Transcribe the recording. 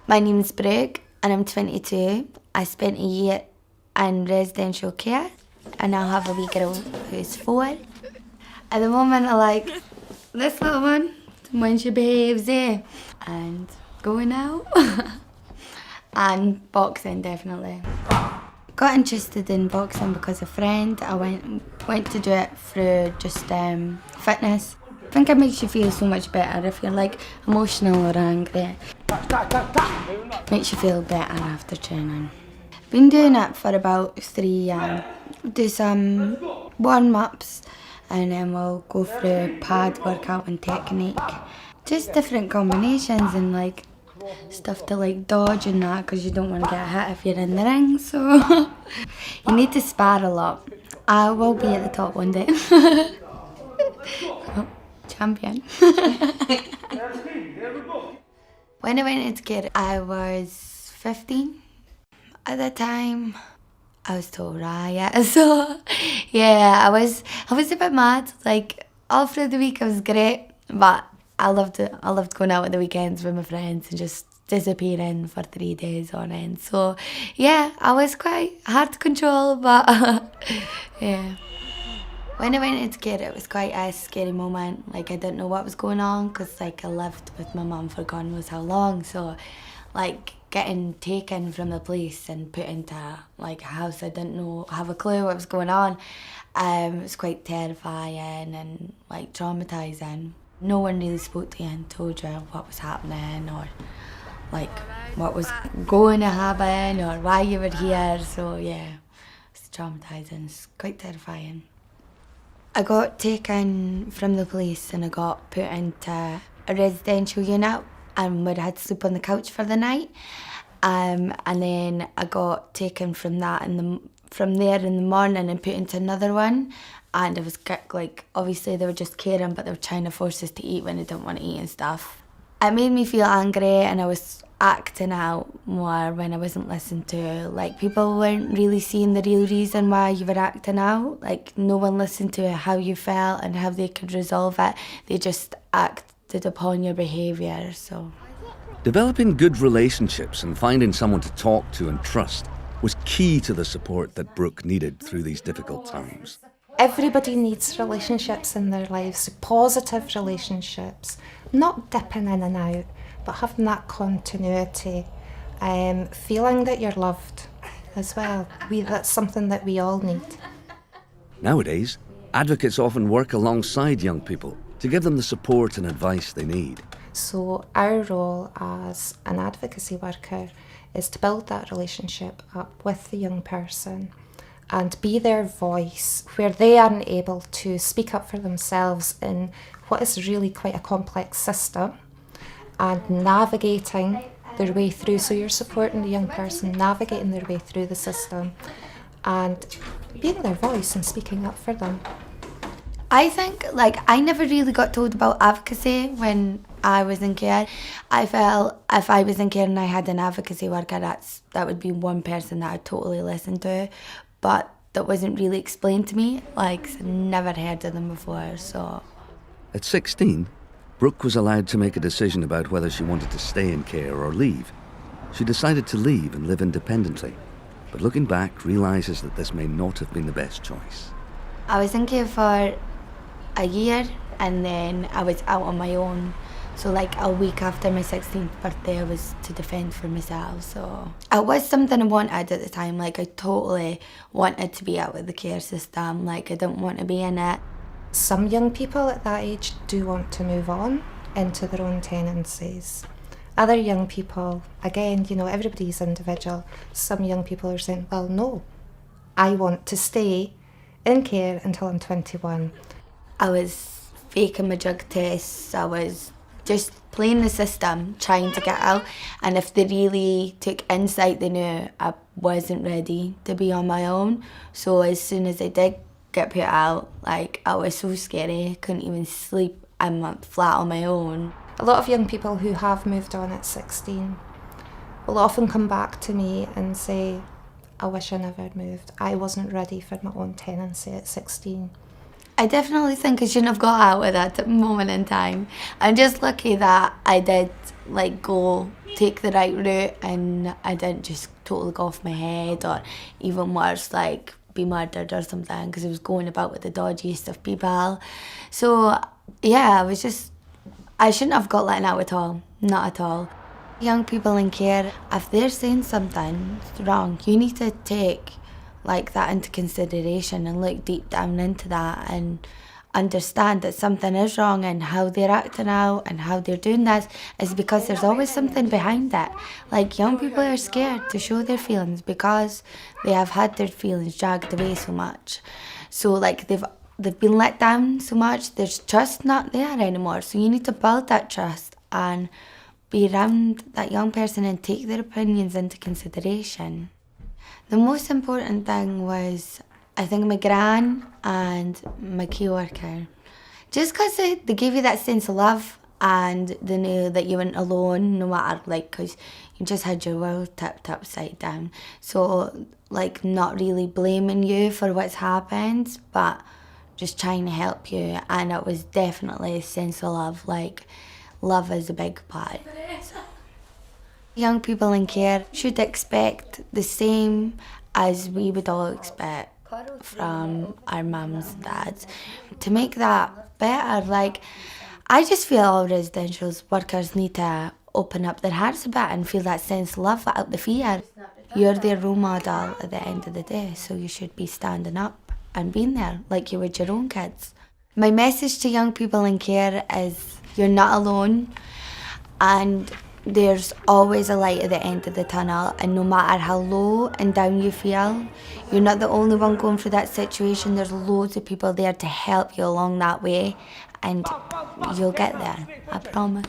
My name's Brooke and I'm 22. I spent a year in residential care and I have a wee girl who's 4. At the moment I like this little one when she behaves and going out and boxing definitely. Got interested in boxing because a friend. I went to do it through just fitness. I think it makes you feel so much better if you're like emotional or angry. Makes you feel better after training. Been doing it for about 3 years. Do some warm-ups and then we'll go through pad workout and technique. Just different combinations and like stuff to like dodge and that because you don't want to get hit if you're in the ring, so you need to spar a lot. I will be at the top one day. Oh, champion. When I went into care, I was 15. At the time, I was told riot, so yeah, I was a bit mad. Like all through the week, it was great, but I loved it. I loved going out at the weekends with my friends and just disappearing for 3 days on end. So yeah, I was quite hard to control, but yeah. When I went into care, it was quite a scary moment. Like I didn't know what was going on because like I lived with my mum for God knows how long. So like getting taken from the police and put into like a house I didn't have a clue what was going on. It was quite terrifying and like traumatising. No one really spoke to you and told you what was happening or like what was going to happen or why you were here. So yeah, it's traumatising. It's quite terrifying. I got taken from the police and I got put into a residential unit and where I had to sleep on the couch for the night. And then I got taken from that from there in the morning and put into another one. And I was like, obviously they were just caring, but they were trying to force us to eat when they didn't want to eat and stuff. It made me feel angry and I was acting out more when I wasn't listened to. Like people weren't really seeing the real reason why you were acting out. Like no one listened to how you felt and how they could resolve it. They just acted upon your behaviour, so. Developing good relationships and finding someone to talk to and trust was key to the support that Brooke needed through these difficult times. Everybody needs relationships in their lives, positive relationships, not dipping in and out, but having that continuity, feeling that you're loved as well. That's something that we all need. Nowadays, advocates often work alongside young people to give them the support and advice they need. So our role as an advocacy worker is to build that relationship up with the young person and be their voice where they aren't able to speak up for themselves in what is really quite a complex system and navigating their way through. So you're supporting the young person, navigating their way through the system and being their voice and speaking up for them. I think, like, I never really got told about advocacy when I was in care. I felt if I was in care and I had an advocacy worker, that would be one person that I'd totally listen to. But that wasn't really explained to me. Like, I'd never heard of them before, so. At 16, Brooke was allowed to make a decision about whether she wanted to stay in care or leave. She decided to leave and live independently, but looking back, realises that this may not have been the best choice. I was in care for a year and then I was out on my own. So like a week after my 16th birthday I was to defend for myself. So it was something I wanted at the time. Like I totally wanted to be out of the care system. Like I didn't want to be in it. Some young people at that age do want to move on into their own tenancies. Other young people, again, everybody's individual. Some young people are saying, well, no, I want to stay in care until I'm 21. I was faking my drug tests. I was just playing the system, trying to get out. And if they really took insight, they knew I wasn't ready to be on my own. So as soon as I did get put out, like, I was so scary. I couldn't even sleep. I'm flat on my own. A lot of young people who have moved on at 16 will often come back to me and say, I wish I never had moved. I wasn't ready for my own tenancy at 16. I definitely think I shouldn't have got out at that moment in time. I'm just lucky that I did like go take the right route and I didn't just totally go off my head or even worse like be murdered or something because I was going about with the dodgiest of people. So yeah, I shouldn't have got let out at all, not at all. Young people in care, if they're saying something wrong, you need to take like that into consideration and look deep down into that and understand that something is wrong and how they're acting out and how they're doing this is because there's always something behind it. Like young people are scared to show their feelings because they have had their feelings dragged away so much. So like they've been let down so much, there's trust not there anymore. So you need to build that trust and be around that young person and take their opinions into consideration. The most important thing was, I think, my gran and my key worker. Just because they gave you that sense of love and they knew that you weren't alone no matter, like, because you just had your world tipped upside down. So, like, not really blaming you for what's happened, but just trying to help you. And it was definitely a sense of love, like, love is a big part. Young people in care should expect the same as we would all expect from our mums and dads. To make that better, like, I just feel all residential workers need to open up their hearts a bit and feel that sense of love without the fear. You're their role model at the end of the day, so you should be standing up and being there like you would your own kids. My message to young people in care is you're not alone and there's always a light at the end of the tunnel, and no matter how low and down you feel, you're not the only one going through that situation. There's loads of people there to help you along that way, and you'll get there, I promise.